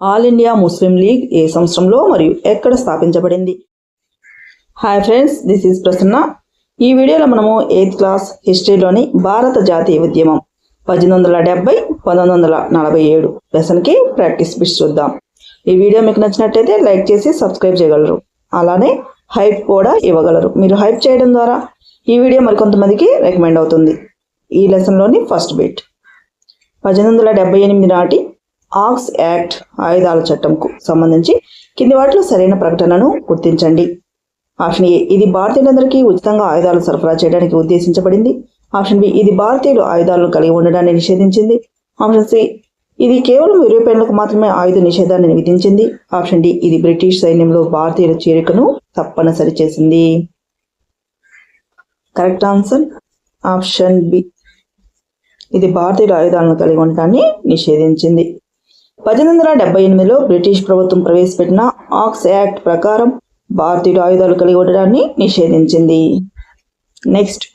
All India Muslim League ఏ సంవత్సరంలో మరియు ఎక్కడ స్థాపించబడింది? Hi friends, this is Prasanna. ఈ వీడియోలో మనము 8th క్లాస్ హిస్టరీలోని భారత జాతీయ ఉద్యమం 1870-1947 లెసన్కి ప్రాక్టీస్ బిట్స్ చూద్దాం. ఈ వీడియో మీకు నచ్చినట్లయితే లైక్ చేసి సబ్స్క్రైబ్ చేయగలరు. అలానే హైప్ కూడా ఇవ్వగలరు. మీరు హైప్ చేయడం ద్వారా ఈ వీడియో మరికొంతమందికి రికమెండ్ అవుతుంది. ఈ లెసన్లోని ఫస్ట్ బిట్, 1878 నాటి ఆక్స్ యాక్ట్ ఆయుధాల చట్టంకు సంబంధించి కింది వాటిలో సరైన ప్రకటనను గుర్తించండి. ఆప్షన్ ఏ, ఇది భారతీయులందరికీ ఉచితంగా ఆయుధాలు సరఫరా చేయడానికి ఉద్దేశించబడింది. ఆప్షన్ బి, ఇది భారతీయులు ఆయుధాలను కలిగి ఉండడాన్ని నిషేధించింది. ఆప్షన్ సి, ఇది కేవలం యూరోపియన్లకు మాత్రమే ఆయుధ నిషేధాన్ని విధించింది. ఆప్షన్ డి, ఇది బ్రిటిష్ సైన్యంలో భారతీయుల చేరికను తప్పనిసరి చేసింది. కరెక్ట్ ఆన్సర్ ఆప్షన్ బి, ఇది భారతీయుల ఆయుధాలను కలిగి ఉండడాన్ని నిషేధించింది. 1878లో బ్రిటిష్ ప్రభుత్వం ప్రవేశపెట్టిన ఆక్స్ యాక్ట్ ప్రకారం భారతీయులు ఆయుధాలు కలిగి ఉండడాన్ని నిషేధించింది. నెక్స్ట్,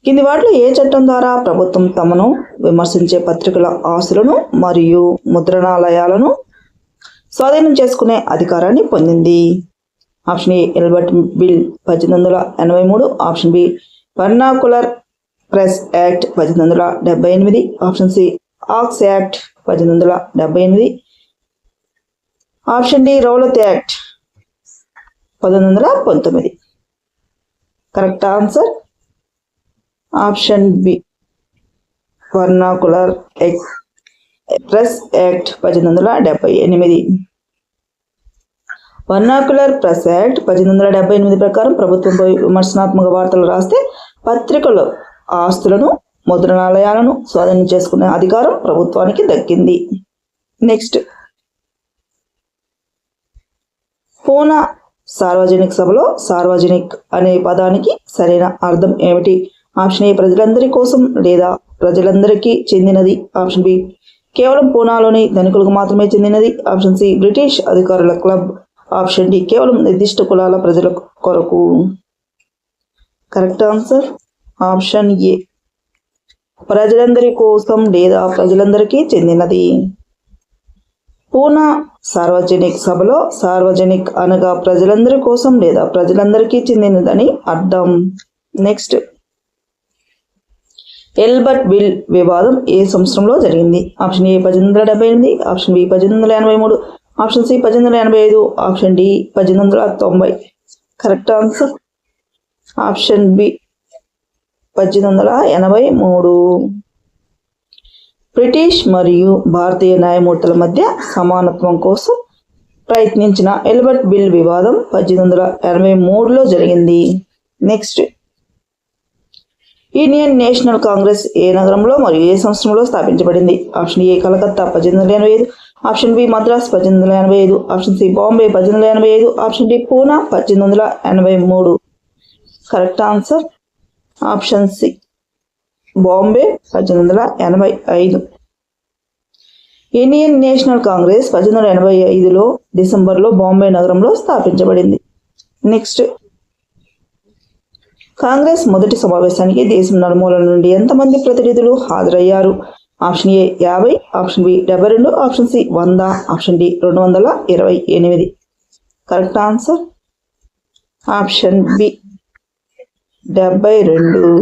కింది వాటిలో ఏ చట్టం ద్వారా ప్రభుత్వం తమను విమర్శించే పత్రికల ఆస్తులను మరియు ముద్రణాలయాలను స్వాధీనం చేసుకునే అధికారాన్ని పొందింది? Option A, Ilbert bill 1883. Option B, vernacular press act 1878. Option C, ox act 1878. Option D, Rowlatt act 1919. Correct answer option B, vernacular press act 1878. Vernacular press act 1878 ప్రకారం ప్రభుత్వంపై విమర్శనాత్మక వార్తలు రాస్తే పత్రికల ఆస్తులను ముద్రణాలయాలను స్వాధీనం చేసుకునే అధికారం ప్రభుత్వానికి దక్కింది. నెక్స్ట్, పూనా సార్వజనిక సభలో సార్వజనిక్ అనే పదానికి సరైన అర్థం ఏమిటి? ఆప్షన్ ఏ, ప్రజలందరి కోసం లేదా ప్రజలందరికీ చెందినది. ఆప్షన్ బి, కేవలం పూనాలోని ధనికులకు మాత్రమే చెందినది. ఆప్షన్ సి, బ్రిటిష్ అధికారుల క్లబ్. ఆప్షన్ డి, కేవలం నిర్దిష్ట కులాల ప్రజల కొరకు. కరెక్ట్ ఆన్సర్ ఆప్షన్ ఏ, ప్రజలందరి కోసం లేదా ప్రజలందరికీ చెందినది. పూనా సార్వజనిక్ సభలో సార్వజనిక్ అనగా ప్రజలందరి కోసం లేదా ప్రజలందరికీ చెందినదని అర్థం. నెక్స్ట్, ఎల్బర్ట్ బిల్ వివాదం ఏ సంవత్సరంలో జరిగింది? Option A, 1878. Option B, 1883. Option C, 1885. Option D, 1890. Correct answer option B, 1883. British మరియు భారతీయ న్యాయమూర్తుల మధ్య సమానత్వం కోసం ప్రయత్నించిన ఎల్బర్ట్ బిల్ వివాదం 1883లో జరిగింది. నెక్స్ట్, ఇండియన్ నేషనల్ కాంగ్రెస్ ఏ నగరంలో మరియు ఏ సంవత్సరంలో స్థాపించబడింది? Option A, Calcutta 1885. Option B, Madras 1885. Option C, Bombay 1885. Option D, Poona 1883. Correct answer option C, Bombay 1885. Indian National Congress 1885లో డిసెంబర్లో బాంబే నగరంలో స్థాపించబడింది. నెక్స్ట్, కాంగ్రెస్ మొదటి సమావేశానికి దేశం నలుమూలల నుండి ఎంతమంది ప్రతినిధులు హాజరయ్యారు? Option A, 50. Option B, 72. Option C, 100. Option D, 228. Correct answer option B, 72.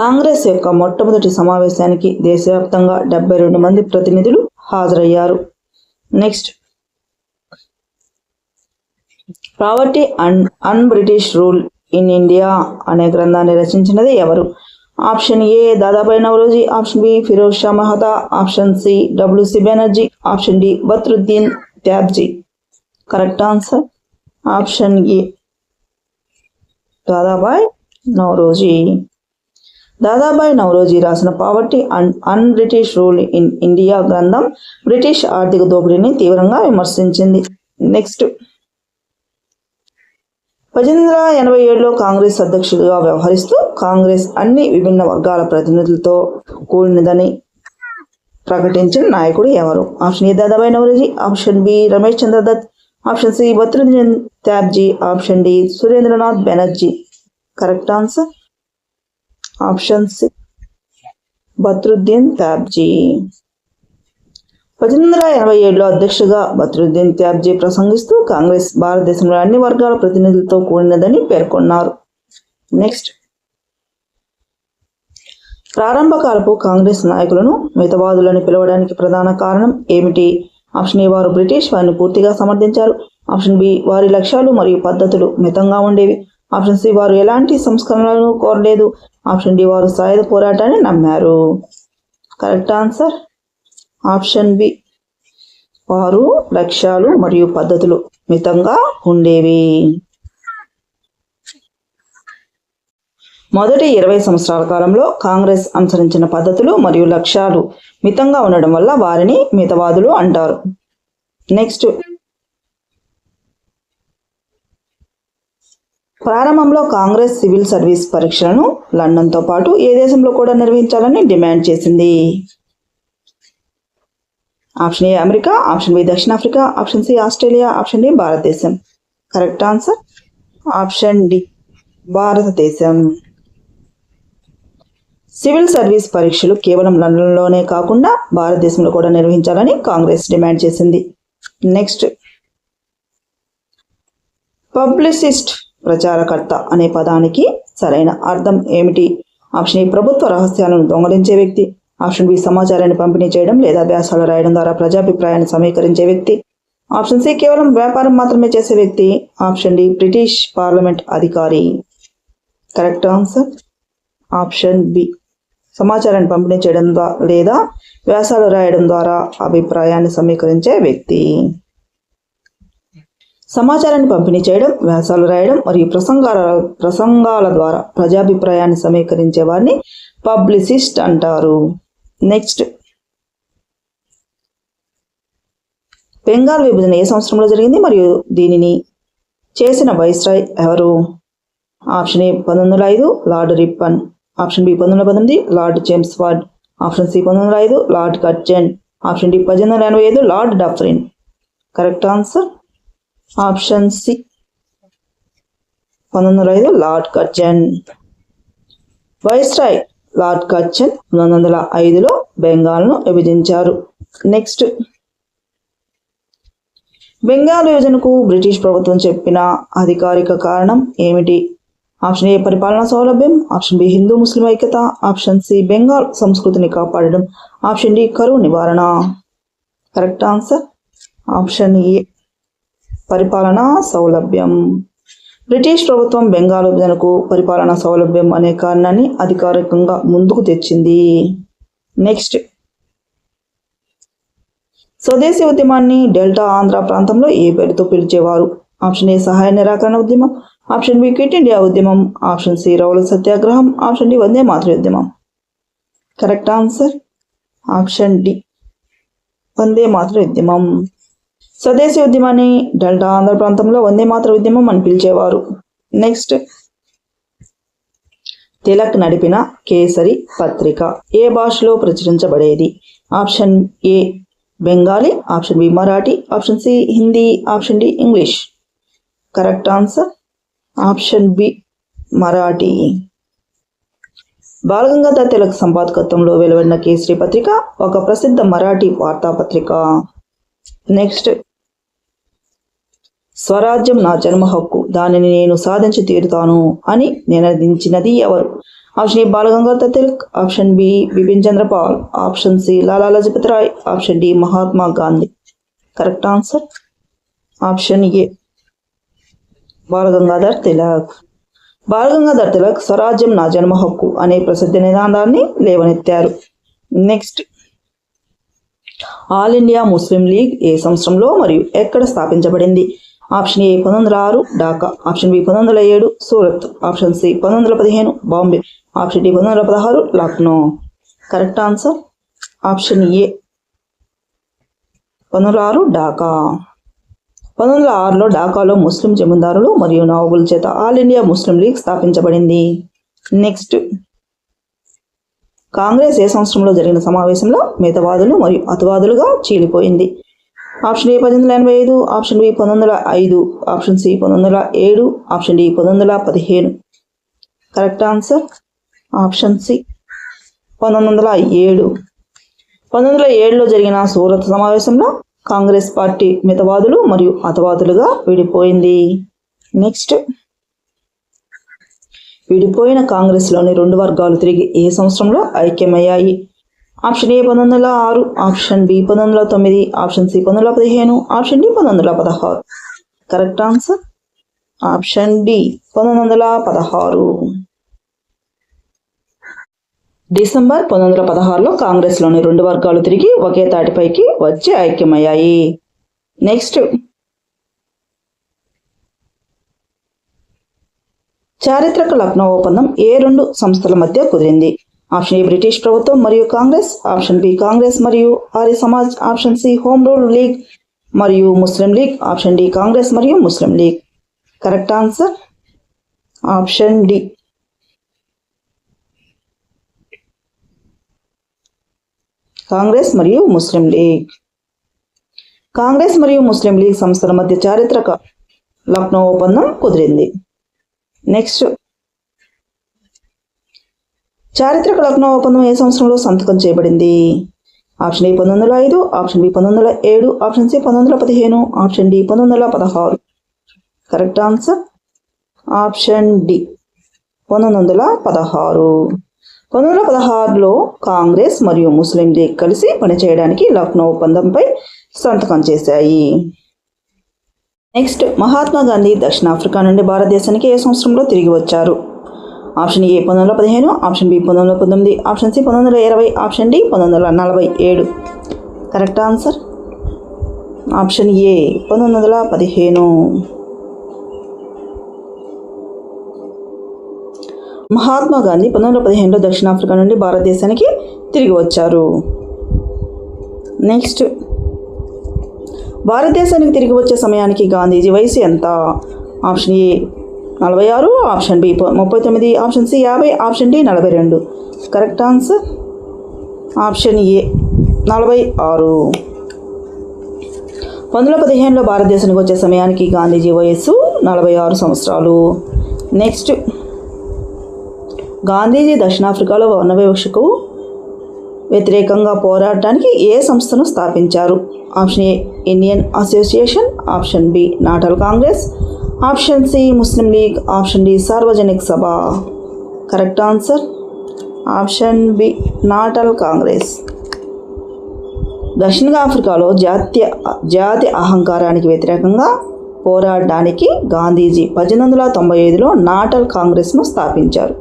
Congress యొక్క మొట్టమొదటి సమావేశానికి దేశవ్యాప్తంగా 72 మంది ప్రతినిధులు హాజరయ్యారు. Next, poverty and un British rule in India అనే గ్రంథాన్ని రచించినది ఎవరు? Option A, Dadabhai Naoroji. Option B, Firoz Shah Mehta. Option C, W C Banerjee. Option D, Badruddin Tyabji. Correct answer option A, Dadabhai Naoroji. Dadabhai Naoroji రాసిన poverty and un British rule in India గ్రంథం బ్రిటిష్ ఆర్థిక దోపిడీని తీవ్రంగా విమర్శించింది. నెక్స్ట్, 1887లో కాంగ్రెస్ అధ్యక్షుడిగా వ్యవహరిస్తూ కాంగ్రెస్ అన్ని విభిన్న వర్గాల ప్రతినిధులతో కూడినదని ప్రకటించిన నాయకుడు ఎవరు? Option A, Dadabhai Naoroji. Option B, Ramesh Chandra Dutt. Option C, Badruddin Tyabji. Option D, Surendranath Banerjee. Correct answer option C, Badruddin Tyabji. 1887లో అధ్యక్షుడిగా బద్రుద్దీన్ త్యాబ్జీ ప్రసంగిస్తూ కాంగ్రెస్ భారతదేశంలో అన్ని వర్గాల ప్రతినిధులతో కూడినదని పేర్కొన్నారు. నెక్స్ట్, ప్రారంభ కాలపు కాంగ్రెస్ నాయకులను మితవాదులని పిలవడానికి ప్రధాన కారణం ఏమిటి? ఆప్షన్ ఏ, వారు బ్రిటిష్ వారిని పూర్తిగా సమర్థించారు. ఆప్షన్ బి, వారి లక్ష్యాలు మరియు పద్ధతులు మితంగా ఉండేవి. ఆప్షన్ సి, వారు ఎలాంటి సంస్కరణలను కోరలేదు. ఆప్షన్ డి, వారు సాయుధ పోరాటాన్ని నమ్మారు. కరెక్ట్ ఆన్సర్ ఆప్షన్ బి, వారు లక్ష్యాలు మరియు పద్ధతులు మితంగా ఉండేవి. మొదటి 20 సంవత్సరాల కాలంలో కాంగ్రెస్ అనుసరించిన పద్ధతులు మరియు లక్ష్యాలు మితంగా ఉండడం వల్ల వారిని మితవాదులు అంటారు. నెక్స్ట్, ప్రారంభంలో కాంగ్రెస్ సివిల్ సర్వీస్ పరీక్షలను లండన్తో పాటు ఏ దేశంలో కూడా నిర్వహించాలని డిమాండ్ చేసింది? Option A, America. Option B, దక్షిణాఫ్రికా. Option C, Australia. Option D, భారతదేశం. కరెక్ట్ ఆన్సర్ ఆప్షన్ డి, భారతదేశం. సివిల్ సర్వీస్ పరీక్షలు కేవలం లండన్లోనే కాకుండా భారతదేశంలో కూడా నిర్వహించాలని కాంగ్రెస్ డిమాండ్ చేసింది. నెక్స్ట్, పబ్లిసిస్ట్ ప్రచారకర్త అనే పదానికి సరైన అర్థం ఏమిటి? ఆప్షన్ ఏ, ప్రభుత్వ రహస్యాలను దొంగలించే వ్యక్తి. ఆప్షన్ బి, సమాచారాన్ని పంపిణీ చేయడం లేదా వ్యాసాలు రాయడం ద్వారా ప్రజాభిప్రాయాన్ని సమీకరించే వ్యక్తి. ఆప్షన్ సి, కేవలం వ్యాపారం మాత్రమే చేసే వ్యక్తి. ఆప్షన్ డి, బ్రిటిష్ పార్లమెంట్ అధికారి. కరెక్ట్ ఆన్సర్ ఆప్షన్ బి, సమాచారాన్ని పంపిణీ చేయడం లేదా వ్యాసాలు రాయడం ద్వారా అభిప్రాయాన్ని సమీకరించే వ్యక్తి. సమాచారాన్ని పంపిణీ చేయడం, వ్యాసాలు రాయడం మరియు ప్రసంగాల ద్వారా ప్రజాభిప్రాయాన్ని సమీకరించే వారిని పబ్లిసిస్ట్ అంటారు. నెక్స్ట్, బెంగాల్ విభజన ఏ సంవత్సరంలో జరిగింది మరియు దీనిని చేసిన వైస్రాయ్ ఎవరు? Option A, 1905 Lord Ripon. Option B, 1919 Lord Chelmsford. Option C, 1905 Lord Curzon. Option D, 1885 Lord Dufferin. Correct answer option C, 1905 Lord Curzon. Viceroy Lord Curzon 1905లో బెంగాల్ను విభజించారు. నెక్స్ట్, బెంగాల్ విభజనకు బ్రిటిష్ ప్రభుత్వం చెప్పిన అధికారిక కారణం ఏమిటి? ఆప్షన్ ఏ, పరిపాలనా సౌలభ్యం. ఆప్షన్ బి, హిందూ ముస్లిం ఐక్యత. ఆప్షన్ సి, బెంగాల్ సంస్కృతిని కాపాడడం. ఆప్షన్ డి, కరువు నివారణ. కరెక్ట్ ఆన్సర్ ఆప్షన్ ఏ, పరిపాలనా సౌలభ్యం. బ్రిటిష్ ప్రభుత్వం బెంగాల్ విభజనకు పరిపాలనా సౌలభ్యం అనే కారణాన్ని అధికారికంగా ముందుకు తెచ్చింది. నెక్స్ట్, స్వదేశీ ఉద్యమాన్ని డెల్టా ఆంధ్ర ప్రాంతంలో ఏ పేరుతో పిలిచేవారు? ఆప్షన్ ఏ, సహాయ నిరాకరణ ఉద్యమం. ఆప్షన్ బి, క్విట్ ఇండియా ఉద్యమం. ఆప్షన్ సి, రౌల సత్యాగ్రహం. ఆప్షన్ డి, వందే మాతర ఉద్యమం. కరెక్ట్ ఆన్సర్ ఆప్షన్ డి, వందే మాతర ఉద్యమం. స్వదేశీ ఉద్యమాన్ని డెల్టా ఆంధ్ర ప్రాంతంలో వందే మాతర ఉద్యమం అని పిలిచేవారు. నెక్స్ట్, తిలక్ నడిపిన కేసరి పత్రిక ఏ భాషలో ప్రచురించబడేది? Option A, Bengali. Option B, Marathi. Option C, Hindi. Option D, English. Correct answer option B, Marathi. Balagangadhar Tilak సంపాదకత్వంలో వెలువడిన కేసరి పత్రిక ఒక ప్రసిద్ధ మరాఠీ వార్తాపత్రిక. నెక్స్ట్, స్వరాజ్యం నా జన్మ హక్కు, దానిని నేను సాధించి తీరుతాను అని నినదించినది ఎవరు? Option A, Balagangadhar Tilak. Option B, Bipin Chandrapal. Option C, Lala Lajpat Rai. Option D, Mahatma Gandhi. Correct answer option A, Balagangadhar Tilak. Balagangadhar Tilak స్వరాజ్యం నా జన్మ హక్కు అనే ప్రసిద్ధ నినాదాన్ని లేవనెత్తారు. Next, All India Muslim League ఏ సంవత్సరంలో మరియు ఎక్కడ స్థాపించబడింది? Option A, 1906 Dhaka. Option B, 1907 Surat. Option C, 1915 Bombay. Option D, 1916 Lucknow. Correct answer option A, 1906 Dhaka. 1906లో ఢాకాలో Muslim జమీందారులు మరియు నవాబుల చేత ఆల్ ఇండియా ముస్లిం లీగ్ స్థాపించబడింది. నెక్స్ట్, కాంగ్రెస్ ఏ సంవత్సరంలో జరిగిన సమావేశంలో మితవాదులు మరియు అతివాదులుగా చీలిపోయింది? Option A, 1885. Option B, 1905. Option C, 1907. Option D, 1915. Correct answer option C, 1907. 1907లో జరిగిన సూరత్ సమావేశంలో కాంగ్రెస్ పార్టీ మితవాదులు మరియు అతవాదులుగా విడిపోయింది. నెక్స్ట్, విడిపోయిన కాంగ్రెస్లోని 2 వర్గాలు తిరిగి ఏ సంవత్సరంలో ఐక్యమయ్యాయి? Option A 1906, option B 1909, option C 1915, option D 1916. Correct answer option D 1916. December 1916లో కాంగ్రెస్లోని 2 వర్గాలు తిరిగి ఒకే తాటిపైకి వచ్చి ఐక్యమయ్యాయి. నెక్స్ట్, చారిత్రక లక్నో ఒప్పందం ఏ 2 సంస్థల మధ్య కుదిరింది? ఆప్షన్ ఏ బ్రిటిష్ ప్రభుత్వం మరియు కాంగ్రెస్, ఆప్షన్ బి కాంగ్రెస్ మరియు Arya Samaj, option C home rule league మరియు Muslim League, option D Congress మరియు Muslim League. Correct answer option D Congress మరియు ముస్లిం లీగ్. కాంగ్రెస్ మరియు ముస్లిం లీగ్ సంస్థల మధ్య చారిత్రక లక్నో ఒప్పందం కుదిరింది. నెక్స్ట్, చారిత్రక లక్నో ఒప్పందం ఏ సంవత్సరంలో సంతకం చేయబడింది? Option A 1905, option B 1907, option C 1915, option D 1916. Correct answer option D 1916. 1916లో కాంగ్రెస్ మరియు ముస్లిం లీగ్ కలిసి పనిచేయడానికి లక్నో ఒప్పందంపై సంతకం చేశాయి. నెక్స్ట్, మహాత్మా గాంధీ దక్షిణాఫ్రికా నుండి భారతదేశానికి ఏ సంవత్సరంలో తిరిగి వచ్చారు? Option A 1915, option B 1919, option C 1920, option D 1947. Correct answer option A 1915. Mahatma Gandhi 1915లో దక్షిణాఫ్రికా నుండి భారతదేశానికి తిరిగి వచ్చారు. నెక్స్ట్, భారతదేశానికి తిరిగి వచ్చే సమయానికి గాంధీజీ వయసు ఎంత? Option A 46, option B 39, option C 50, option D 42. Correct answer option A 46. 1915లో భారతదేశానికి వచ్చే సమయానికి గాంధీజీ వయస్సు 46 సంవత్సరాలు. నెక్స్ట్, గాంధీజీ దక్షిణాఫ్రికాలో వర్ణ వివక్షకు వ్యతిరేకంగా పోరాడటానికి ఏ సంస్థను స్థాపించారు? Option A Indian association, option B Natal Congress, option C Muslim League, option D Sarvajanik Sabha. Correct answer option B Natal Congress. దక్షిణాఫ్రికాలో జాతి అహంకారానికి వ్యతిరేకంగా పోరాడడానికి గాంధీజీ 1895లో నాటల్ కాంగ్రెస్ను స్థాపించారు.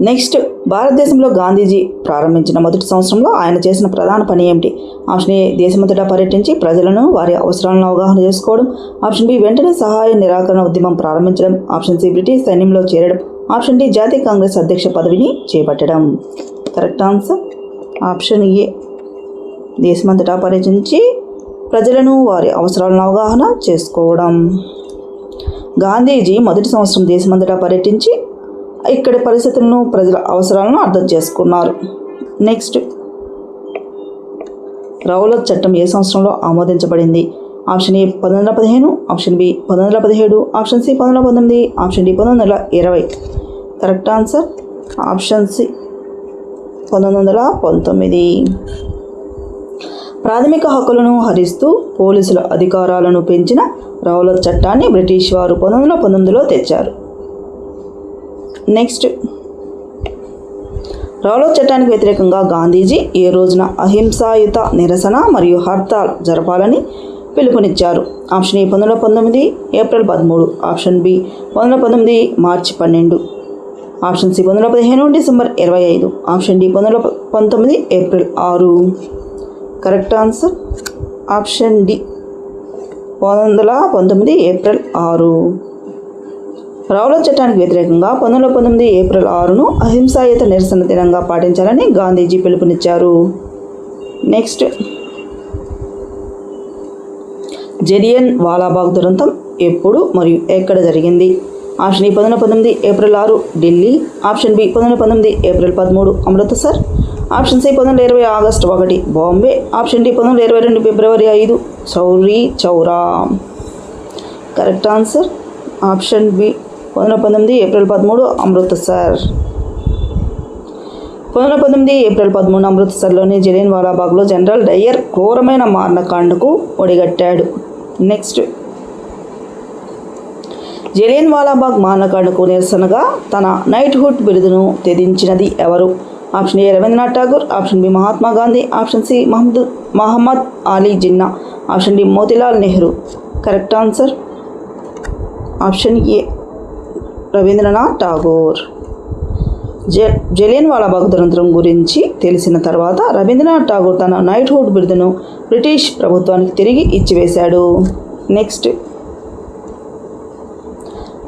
నెక్స్ట్, భారతదేశంలో గాంధీజీ ప్రారంభించిన మొదటి సంవత్సరంలో ఆయన చేసిన ప్రధాన పని ఏమిటి? ఆప్షన్ ఏ దేశమంతటా పర్యటించి ప్రజలను వారి అవసరాలను అవగాహన చేసుకోవడం, ఆప్షన్ బి వెంటనే సహాయ నిరాకరణ ఉద్యమం ప్రారంభించడం, ఆప్షన్ సి బ్రిటిష్ సైన్యంలో చేరడం, ఆప్షన్ డి జాతీయ కాంగ్రెస్ అధ్యక్ష పదవిని చేపట్టడం. కరెక్ట్ ఆన్సర్ ఆప్షన్ ఏ దేశమంతటా పర్యటించి ప్రజలను వారి అవసరాలను అవగాహన చేసుకోవడం. గాంధీజీ మొదటి సంవత్సరం దేశమంతటా పర్యటించి ఇక్కడి పరిస్థితులను ప్రజల అవసరాలను అర్థం చేసుకున్నారు. నెక్స్ట్, రౌలత్ చట్టం ఏ సంవత్సరంలో ఆమోదించబడింది? Option A 1915, option B 1917, option C 1919, option D 1920. Correct answer option C 1919. ప్రాథమిక హక్కులను హరిస్తూ పోలీసుల అధికారాలను పెంచిన రౌలత్ చట్టాన్ని బ్రిటిష్ వారు 1919లో తెచ్చారు. నెక్స్ట్, రౌలత్ చట్టానికి వ్యతిరేకంగా గాంధీజీ ఏ రోజున అహింసాయుత నిరసన మరియు హర్తాల్ జరపాలని పిలుపునిచ్చారు? Option A 1919 April 13, option B 1919 మార్చి 12, option C 1915 December 25, option D 1919 April 6. Correct answer option D 1919 April 6. Rowlatt చట్టానికి వ్యతిరేకంగా 1919 ఏప్రిల్ 6ను అహింసాయుత నిరసన దినంగా పాటించాలని గాంధీజీ పిలుపునిచ్చారు. నెక్స్ట్, జలియన్ వాలాబాగ్ దురంతం ఎప్పుడు మరియు ఎక్కడ జరిగింది? Option A 1919 April 6 Delhi, option B 1919 April 13 Amritsar, option C 1920 August 1 Bombay, option D 1922 February 5 Chauri Chaura. Correct answer option B 1919 April 13 Amritsar. 1919 April 13 అమృత్సర్లోని జలియన్ వాలాబాగ్లో జనరల్ డయ్యర్ ఘోరమైన మారణకాండకు ఒడిగట్టాడు. నెక్స్ట్, జలియన్ వాలాబాగ్ మారణకాండకు నిరసనగా తన నైట్హుడ్ బిరుదును త్యజించినది ఎవరు? Option A Rabindranath Tagore, option B Mahatma Gandhi, option C Mohammad Ali Jinnah, option D Motilal Nehru. Correct answer option A Rabindranath Tagore. Jallian Walabagh దురంతం గురించి తెలిసిన తర్వాత రవీంద్రనాథ్ ఠాగూర్ తన నైట్హుడ్ బిరుదును బ్రిటిష్ ప్రభుత్వానికి తిరిగి ఇచ్చివేశాడు. నెక్స్ట్,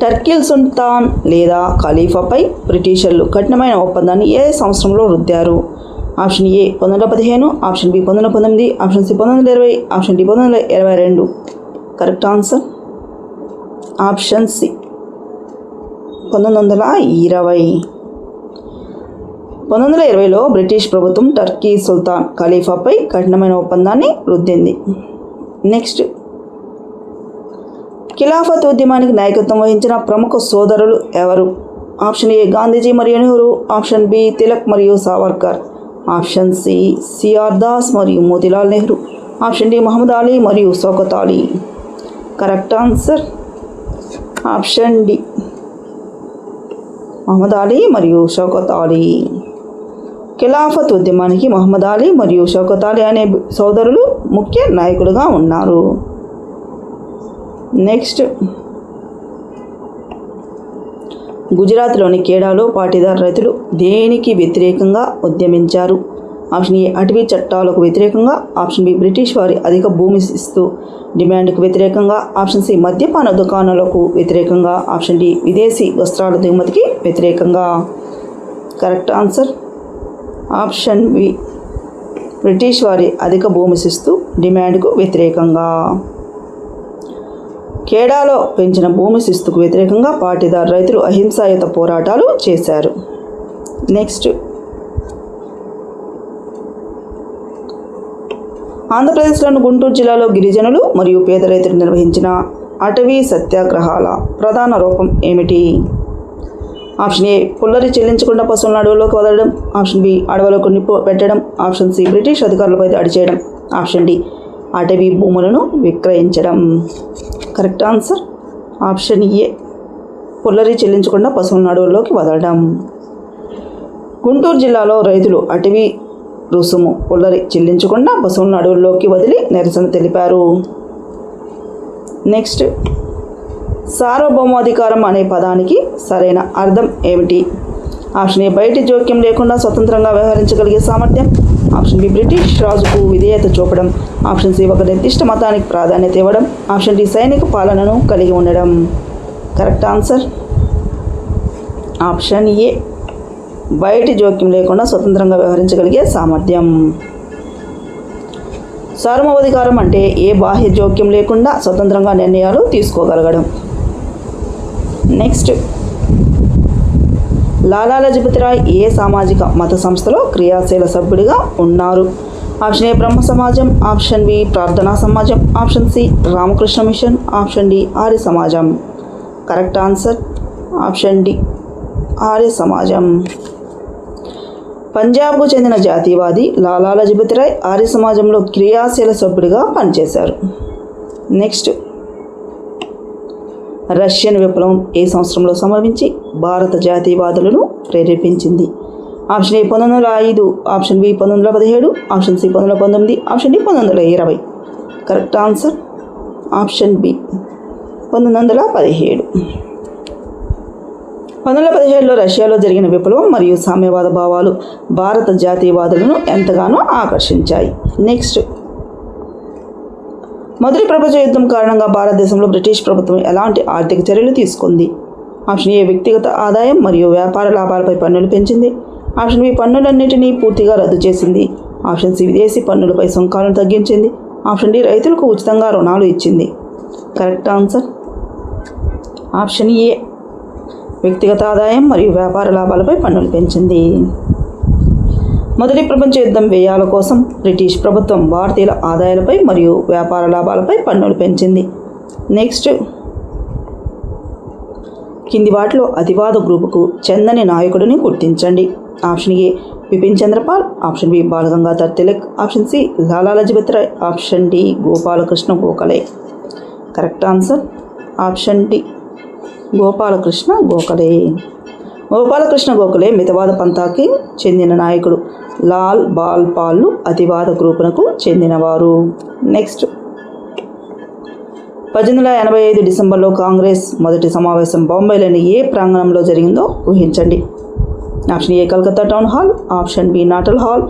టర్కిల్ సుల్తాన్ లేదా ఖలీఫాపై బ్రిటిషర్లు కఠినమైన ఒప్పందాన్ని ఏ సంవత్సరంలో రుద్దారు? Option A 1915, option B 1919, option C 1920, option D 1922. Correct answer option C 1920. 1920లో బ్రిటిష్ ప్రభుత్వం టర్కీ సుల్తాన్ ఖలీఫాపై కఠినమైన ఒప్పందాన్ని రుద్దింది. నెక్స్ట్, ఖిలాఫత్ ఉద్యమానికి నాయకత్వం వహించిన ప్రముఖ సోదరులు ఎవరు? ఆప్షన్ ఏ గాంధీజీ మరియు నెహ్రూ, ఆప్షన్ బి తిలక్ మరియు Savarkar, option C C R Das మరియు మోతీలాల్ నెహ్రూ, ఆప్షన్ డి మహమ్మద్ అలీ మరియు Shaukat Ali. Correct answer option D Mohammad Ali మరియు షౌకత్ అలీ. ఖిలాఫత్ ఉద్యమానికి మహమ్మద్ అలీ మరియు షౌకత్ అలీ అనే సోదరులు ముఖ్య నాయకులుగా ఉన్నారు. నెక్స్ట్, గుజరాత్లోని ఖేడాలో పాటీదార్ రైతులు దేనికి వ్యతిరేకంగా ఉద్యమించారు? ఆప్షన్ ఏ అటవీ చట్టాలకు వ్యతిరేకంగా, ఆప్షన్ బి బ్రిటిష్ వారి అధిక భూమి ఇస్తూ డిమాండ్కు వ్యతిరేకంగా, ఆప్షన్ సి మద్యపాన దుకాణాలకు వ్యతిరేకంగా, ఆప్షన్ డి విదేశీ వస్త్రాల దిగుమతికి వ్యతిరేకంగా. Correct answer option B British వారి అధిక భూమి ఇస్తూ డిమాండ్కు వ్యతిరేకంగా. ఖేడాలో పెంచిన భూమి శిస్తుకు వ్యతిరేకంగా పాటీదార్ రైతులు అహింసాయుత పోరాటాలు చేశారు. నెక్స్ట్, ఆంధ్రప్రదేశ్లోని గుంటూరు జిల్లాలో గిరిజనులు మరియు పేద రైతులు నిర్వహించిన అటవీ సత్యాగ్రహాల ప్రధాన రూపం ఏమిటి? ఆప్షన్ ఏ పుల్లరి చెల్లించకుండా పశువులను అడవుల్లోకి వదలడం, ఆప్షన్ బి అడవులకు నిప్పు పెట్టడం, ఆప్షన్ సి బ్రిటిష్ అధికారులపై దాడి చేయడం, ఆప్షన్ డి అటవీ భూములను విక్రయించడం. కరెక్ట్ ఆన్సర్ ఆప్షన్ ఏ పుల్లరి చెల్లించకుండా పశువులను అడవుల్లోకి వదలడం. గుంటూరు జిల్లాలో రైతులు అటవీ రుసుము పుల్లరి చెల్లించకుండా పశువులను అడవుల్లోకి వదిలి నిరసన తెలిపారు. నెక్స్ట్, సార్వభౌమాధికారం అనే పదానికి సరైన అర్థం ఏమిటి? ఆప్షన్ ఏ బయటి జోక్యం లేకుండా స్వతంత్రంగా వ్యవహరించగలిగే సామర్థ్యం, ఆప్షన్ బి బ్రిటిష్ రాజుకు విధేయత చూపడం, ఆప్షన్ సి ఒక నిర్దిష్ట మతానికి ప్రాధాన్యత ఇవ్వడం, ఆప్షన్ డి సైనిక పాలనను కలిగి ఉండడం. కరెక్ట్ ఆన్సర్ ఆప్షన్ ఏ బయటి జోక్యం లేకుండా స్వతంత్రంగా వ్యవహరించగలిగే సామర్థ్యం. సార్వభౌమాధికారం అంటే ఏ బాహ్య జోక్యం లేకుండా స్వతంత్రంగా నిర్ణయాలు తీసుకోగలగడం. నెక్స్ట్, లాలా లజపతి రాయ్ ఏ సామాజిక మత సంస్థలో క్రియాశీల సభ్యుడిగా ఉన్నారు? ఆప్షన్ ఏ బ్రహ్మ సమాజం, ఆప్షన్ బి ప్రార్థనా సమాజం, option C Ramakrishna Mission, option D ఆర్య సమాజం. కరెక్ట్ ఆన్సర్ ఆప్షన్ డి ఆర్య సమాజం. పంజాబ్కు చెందిన జాతీయవాది లాలా లజపతి రాయ్ ఆర్య సమాజంలో క్రియాశీల సభ్యుడిగా పనిచేశారు. నెక్స్ట్, రష్యన్ విప్లవం ఏ సంవత్సరంలో సంభవించి భారత జాతీయవాదులను ప్రేరేపించింది? Option A 1905, option B 1917, option C 1919, option D 1920. Correct answer option B 1917. 1917లో రష్యాలో జరిగిన విప్లవం మరియు సామ్యవాద భావాలు భారత జాతీయవాదులను ఎంతగానో ఆకర్షించాయి. నెక్స్ట్, మొదటి ప్రపంచ యుద్ధం కారణంగా భారతదేశంలో బ్రిటిష్ ప్రభుత్వం ఎలాంటి ఆర్థిక చర్యలు తీసుకుంది? ఆప్షన్ ఏ వ్యక్తిగత ఆదాయం మరియు వ్యాపార లాభాలపై పన్నులు పెంచింది, ఆప్షన్ బి పన్నులన్నింటినీ పూర్తిగా రద్దు చేసింది, ఆప్షన్ సి విదేశీ పన్నులపై సుంకాలను తగ్గించింది, ఆప్షన్ డి రైతులకు ఉచితంగా రుణాలు ఇచ్చింది. కరెక్ట్ ఆన్సర్ ఆప్షన్ ఏ వ్యక్తిగత ఆదాయం మరియు వ్యాపార లాభాలపై పన్నులు పెంచింది. మొదటి ప్రపంచ యుద్ధం వ్యయాల కోసం బ్రిటిష్ ప్రభుత్వం భారతీయుల ఆదాయాలపై మరియు వ్యాపార లాభాలపై పన్నులు పెంచింది. నెక్స్ట్, కింది వాటిలో అతివాద గ్రూపుకు చెందని నాయకుడిని గుర్తించండి. Option A Bipin Chandrapal, option B Balagangadhar Tilak, option C Lala Lajpat Rai, option D Gopalakrishna Gokhale. Correct answer option D Gopalakrishna Gokhale. Gopalakrishna Gokhale మితవాద పంథాకి చెందిన నాయకుడు. లాల్ బాల్ పాల్లు అతివాద గ్రూపునకు చెందినవారు. నెక్స్ట్ 1885 డిసెంబర్లో కాంగ్రెస్ మొదటి సమావేశం బాంబేలోని ఏ ప్రాంగణంలో జరిగిందో ఊహించండి. Option A Calcutta town hall, option B Natal hall,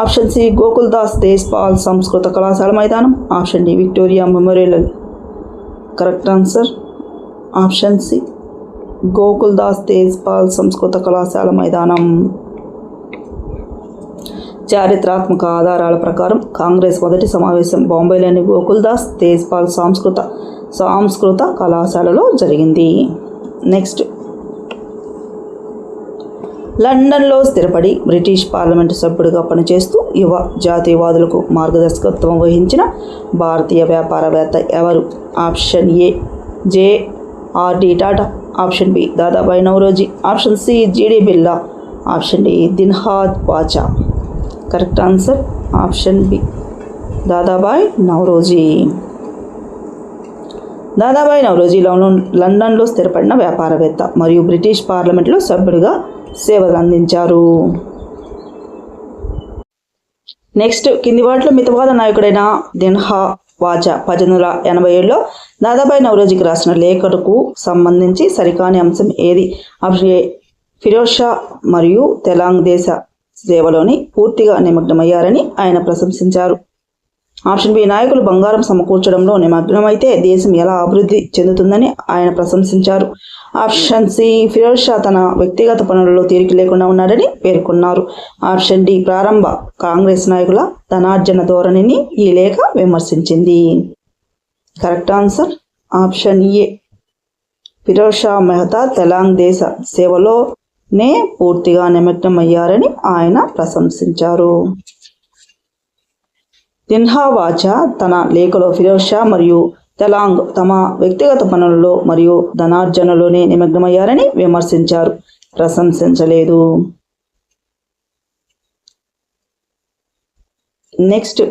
option C Gokul Das Deshpal సంస్కృత కళాశాల మైదానం, option D Victoria Memorial. Correct answer option C Gokul Das Deshpal సంస్కృత కళాశాల మైదానం. చారిత్రాత్మక ఆధారాల ప్రకారం కాంగ్రెస్ మొదటి సమావేశం బాంబేలోని గోకుల్ దాస్ దేశ్పాల్ సంస్కృత కళాశాలలో జరిగింది. నెక్స్ట్ లండన్లో స్థిరపడి బ్రిటిష్ పార్లమెంటు సభ్యుడిగా పనిచేస్తూ యువ జాతీయవాదులకు మార్గదర్శకత్వం వహించిన భారతీయ వ్యాపారవేత్త ఎవరు? Option A J R D Tata, option B Dadabhai Naoroji, option C G D Birla, option D Dinshaw Wacha. Correct answer option B Dadabhai Naoroji. Dadabhai Naoroji లండన్లో స్థిరపడిన వ్యాపారవేత్త మరియు బ్రిటిష్ పార్లమెంట్లో సభ్యుడిగా సేవలు అందించారు. నెక్స్ట్ కింది వాటిలో మితవాద నాయకుడైన దిన్హా వాచా 1887లో దాదాబాయి నౌరోజీకి రాసిన లేఖకు సంబంధించి సరికాని అంశం ఏది? ఆప్షన్ ఏ ఫిరోజ్ షా మరియు తెలంగాణ దేశ సేవలోని పూర్తిగా నిమగ్నమయ్యారని ఆయన ప్రశంసించారు. ఆప్షన్ బి నాయకులు బంగారం సమకూర్చడంలో నిమగ్నమైతే దేశం ఎలా అభివృద్ధి చెందుతుందని ఆయన ప్రశంసించారు. ఆప్షన్ సి ఫిరోజ్ షా తన వ్యక్తిగత పనులలో తీరిక లేకుండా ఉన్నాడని పేర్కొన్నారు. ఆప్షన్ డి ప్రారంభ కాంగ్రెస్ నాయకుల ధనార్జన ధోరణిని ఈ లేఖ విమర్శించింది. Correct answer option A Feroz Shah Mehta Telangana దేశ సేవలోనే పూర్తిగా నిమగ్నమయ్యారని ఆయన ప్రశంసించారు. దిన్హా వాచా తన లేఖలో ఫిరోజ్ షా మరియు తెలాంగ్ తమ వ్యక్తిగత పనులలో మరియు ధనార్జనలోనే నిమగ్నమయ్యారని విమర్శించారు, ప్రశంసించలేదు. నెక్స్ట్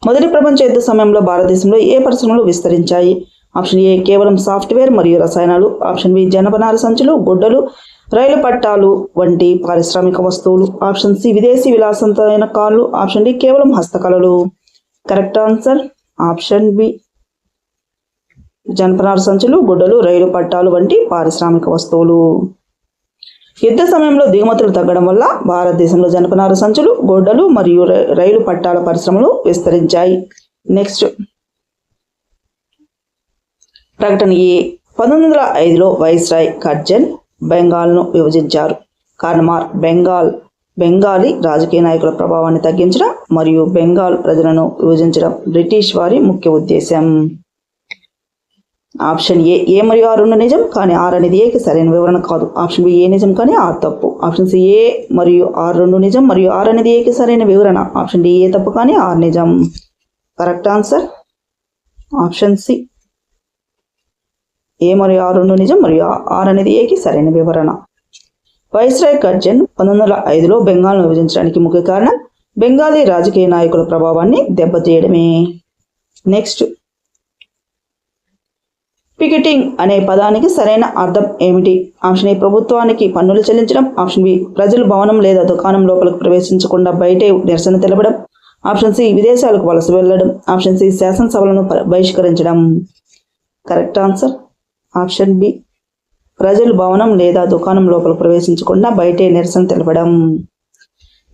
మొదటి ప్రపంచ యుద్ధ సమయంలో భారతదేశంలో ఏ పరిశ్రమలు విస్తరించాయి? ఆప్షన్ ఏ కేవలం సాఫ్ట్వేర్ మరియు రసాయనాలు, ఆప్షన్ బి జనపనార సంచులు, గుడ్డలు, రైలు పట్టాలు వంటి పారిశ్రామిక వస్తువులు, ఆప్షన్ సి విదేశీ విలాసవంతమైన కార్లు, ఆప్షన్ డి కేవలం హస్తకళలు. కరెక్ట్ ఆన్సర్ ఆప్షన్ బి జనపనార సంచులు, గుడ్డలు, రైలు పట్టాలు వంటి పారిశ్రామిక వస్తువులు. యుద్ధ సమయంలో దిగుమతులు తగ్గడం వల్ల భారతదేశంలో జనపనార సంచులు, గుడ్డలు మరియు రైలు పట్టాల పరిశ్రమలు విస్తరించాయి. నెక్స్ట్ ప్రకటన ఏ 1905లో వైస్రాయ్ కర్జన్ బెంగాల్ను విభజించారు. కారణమార్ బెంగాలీ రాజకీయ నాయకుల ప్రభావాన్ని తగ్గించడం మరియు బెంగాల్ ప్రజలను విభజించడం బ్రిటిష్ వారి ముఖ్య ఉద్దేశం. ఆప్షన్ ఏ మరియు ఆర్ రెండు నిజం కానీ ఆర్ అనేది ఏకి సరైన వివరణ కాదు. ఆప్షన్ బి ఏ నిజం కానీ ఆర్ తప్పు. ఆప్షన్ సి ఏ మరియు ఆర్ రెండు నిజం మరియు ఆర్ అనేది ఏకి సరైన వివరణ. ఆప్షన్ డి ఏ తప్పు కానీ ఆర్ నిజం. కరెక్ట్ ఆన్సర్ ఆప్షన్ సి ఏ మరియు ఆర్ రెండు నిజం మరియు ఆర్ అనేది ఏకి సరైన వివరణ. వైస్రాయ్ కర్జన్ 1905లో బెంగాల్ను విభజించడానికి ముఖ్య కారణం బెంగాలీ రాజకీయ నాయకుల ప్రభావాన్ని దెబ్బతీయడమే. నెక్స్ట్ పికెటింగ్ అనే పదానికి సరైన అర్థం ఏమిటి? ఆప్షన్ ఏ ప్రభుత్వానికి పన్నులు చెల్లించడం, ఆప్షన్ బి ప్రజలు భవనం లేదా దుకాణం లోపలికి ప్రవేశించకుండా బయటే నిరసన తెలపడం, ఆప్షన్ సి విదేశాలకు వలస వెళ్ళడం, ఆప్షన్ సి శాసనసభలను బహిష్కరించడం. కరెక్ట్ ఆన్సర్ ఆప్షన్ బి ప్రజలు భవనం లేదా దుకాణం లోపల ప్రవేశించకుండా బయటే నిరసన తెలపడం.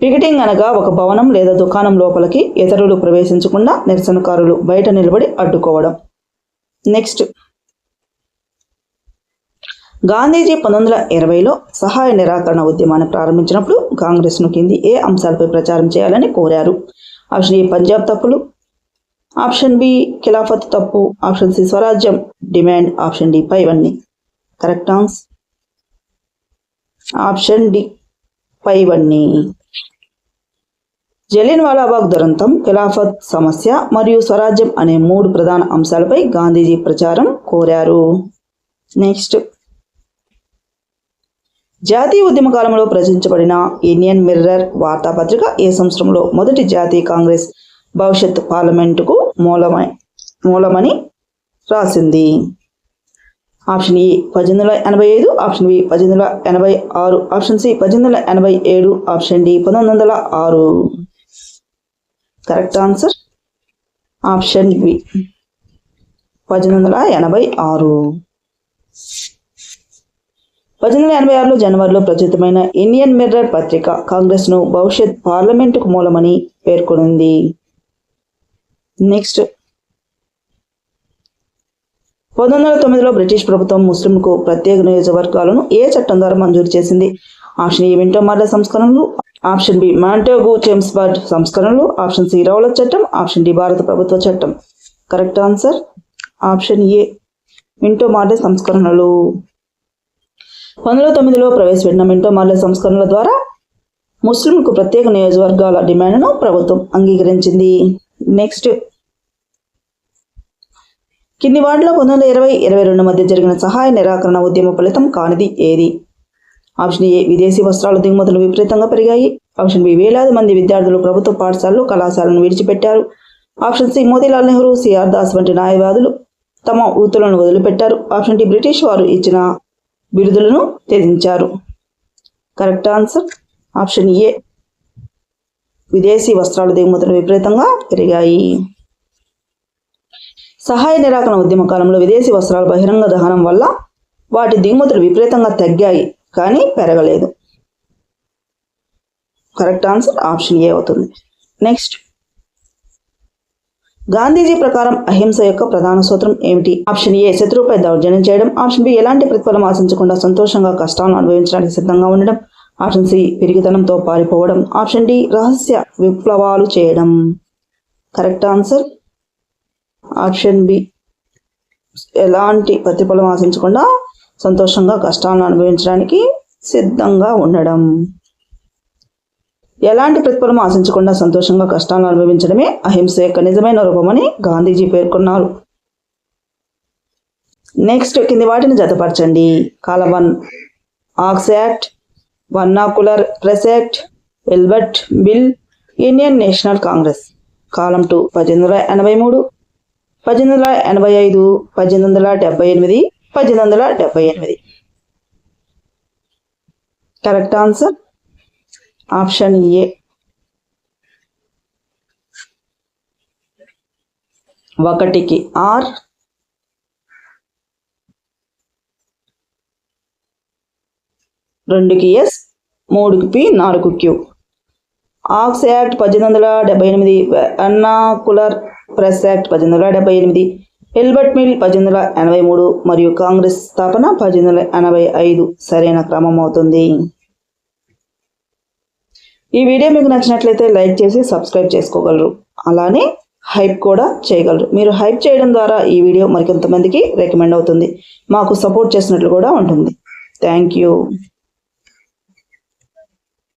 పికెటింగ్ అనగా ఒక భవనం లేదా దుకాణం లోపలికి ఇతరులు ప్రవేశించకుండా నిరసనకారులు బయట నిలబడి అడ్డుకోవడం. నెక్స్ట్ గాంధీజీ 1920లో సహాయ నిరాకరణ ఉద్యమాన్ని ప్రారంభించినప్పుడు కాంగ్రెస్ను కింది ఏ అంశాలపై ప్రచారం చేయాలని కోరారు? ఆప్షన్ ఏ పంజాబ్ తప్పులు, ఆప్షన్ బి ఖిలాఫత్ తప్పు, ఆప్షన్ సి స్వరాజ్యం డిమాండ్, ఆప్షన్ డి పైవన్నీ. కరెక్ట్ ఆన్సర్ ఆప్షన్ డి పైవన్నీ. జలియన్వాలాబాగ్ దురంతం, ఖిలాఫత్ సమస్య మరియు స్వరాజ్యం అనే 3 ప్రధాన అంశాలపై గాంధీజీ ప్రచారం కోరారు. నెక్స్ట్ జాతీయ ఉద్యమ కాలంలో ప్రచురించబడిన ఇండియన్ మిర్రర్ వార్తాపత్రిక ఏ సంవత్సరంలో మొదటి జాతీయ కాంగ్రెస్ భవిష్యత్ పార్లమెంటుకు మూలమని రాసింది? Option A 1885, option B 1886, option C 1887, option D 1906. Correct answer option B 1886. 1886లో జనవరిలో ప్రచురితమైన ఇండియన్ మిర్రర్ పత్రిక కాంగ్రెస్ను భవిష్యత్ పార్లమెంటుకు మూలమని పేర్కొనింది. నెక్స్ట్ 1909లో బ్రిటిష్ ప్రభుత్వం ముస్లింలకు ప్రత్యేక నియోజకవర్గాలను ఏ చట్టం ద్వారా మంజూరు చేసింది? ఆప్షన్ ఏ వింటో మార్లే సంస్కరణలు, ఆప్షన్ బి మాంటేగు చేమ్స్బర్గ్ సంస్కరణలు, ఆప్షన్ సి రౌలట్ చట్టం, ఆప్షన్ డి భారత ప్రభుత్వ చట్టం. Correct answer option A Minto Morley సంస్కరణలు. 1909లో ప్రవేశపెట్టిన వింటో మార్లే సంస్కరణల ద్వారా ముస్లింలకు ప్రత్యేక నియోజకవర్గాల డిమాండ్ను ప్రభుత్వం అంగీకరించింది. నెక్స్ట్ కింది వాటిలో 1920-22 మధ్య జరిగిన సహాయ నిరాకరణ ఉద్యమ ఫలితం కానిది ఏది? ఆప్షన్ ఏ విదేశీ వస్త్రాల దిగుమతులు విపరీతంగా పెరిగాయి, ఆప్షన్ బి వేలాది మంది విద్యార్థులు ప్రభుత్వ పాఠశాలలు కళాశాలను విడిచిపెట్టారు, option C Motilal Nehru, C R Das వంటి న్యాయవాదులు తమ వృత్తులను వదిలిపెట్టారు, ఆప్షన్ డి బ్రిటిష్ వారు ఇచ్చిన బిరుదులను త్యజించారు. కరెక్ట్ ఆన్సర్ ఆప్షన్ ఏ విదేశీ వస్త్రాల దిగుమతులు విపరీతంగా పెరిగాయి. సహాయ నిరాకరణ ఉద్యమ కాలంలో విదేశీ వస్త్రాల బహిరంగ దహనం వల్ల వాటి దిగుమతులు విపరీతంగా తగ్గాయి కానీ పెరగలేదు. కరెక్ట్ ఆన్సర్ ఆప్షన్ ఏ అవుతుంది. నెక్స్ట్ గాంధీజీ ప్రకారం అహింస యొక్క ప్రధాన సూత్రం ఏమిటి? ఆప్షన్ ఏ శత్రువుపై దౌర్జన్యం చేయడం, ఆప్షన్ బి ఎలాంటి ప్రతిఫలం ఆశించకుండా సంతోషంగా కష్టాలను అనుభవించడానికి సిద్ధంగా ఉండడం, ఆప్షన్ సి పిరిగితనంతో పారిపోవడం, ఆప్షన్ డి రహస్య విప్లవాలు చేయడం. కరెక్ట్ ఆన్సర్ ఆప్షన్ బి ఎలాంటి ప్రతిఫలం ఆశించకుండా సంతోషంగా కష్టాలను అనుభవించడానికి సిద్ధంగా ఉండడం. ఎలాంటి ప్రతిఫలం ఆశించకుండా సంతోషంగా కష్టాలను అనుభవించడమే అహింస యొక్క నిజమైన రూపమని గాంధీజీ పేర్కొన్నారు. నెక్స్ట్ కింది వాటిని జతపరచండి. కాలం 1 ox act, vernacular press act, Ilbert bill, Indian National Congress. కాలం 2 1883, 1885, 1878, 1878. కరెక్ట్ ఆన్సర్ ఆప్షన్ ఏ 1కి ఆర్, 2కి ఎస్, 3కి పి, 4కి Q. Ox act 1878, vernacular press act 1878, Ilbert bill 1883 మరియు కాంగ్రెస్ స్థాపన 1885 సరైన క్రమం అవుతుంది. ఈ వీడియో మీకు నచ్చినట్లయితే లైక్ చేసి సబ్స్క్రైబ్ చేసుకోగలరు, అలానే హైప్ కూడా చేయగలరు. మీరు హైప్ చేయడం ద్వారా ఈ వీడియో మరికొంతమందికి రికమెండ్ అవుతుంది, మాకు సపోర్ట్ చేసినట్లు కూడా ఉంటుంది. Thank you.